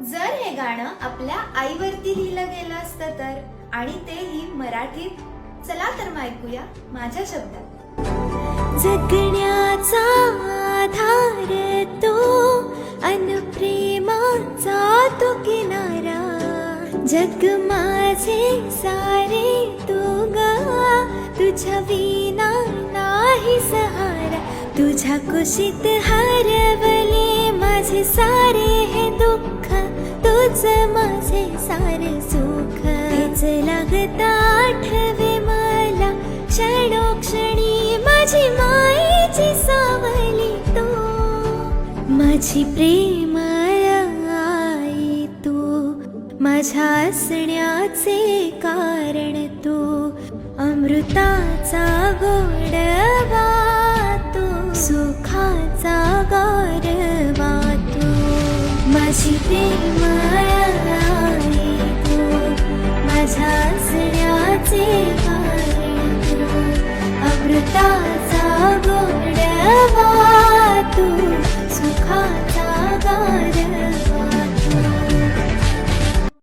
जर हे गाणं आपल्या आईवरती लिहिलं गेलं असतं तर, आणि तेही मराठीत, चला तर मग ऐकूया माझ्या शब्दात. जगण्याचा आधार तो, अन प्रेमाचा तो किनारा. जग माझे सारे तू गा, तुझ्या विना नाही सहारा. तुझ्या कुशीत हरवले माझे सारे हे दुःख, तूच माझे सारे सुख. तेच लागता आठवे मला क्षणोक्षणी, माझी मायेची सावली तू, माझी प्रेमळ आई तू, माझ्या असण्याचे कारण तू. अमृताचा गोडवा तू, सुखाचा गारवा तू, माझी प्रेमळ आई तू, माझ्या असण्याचे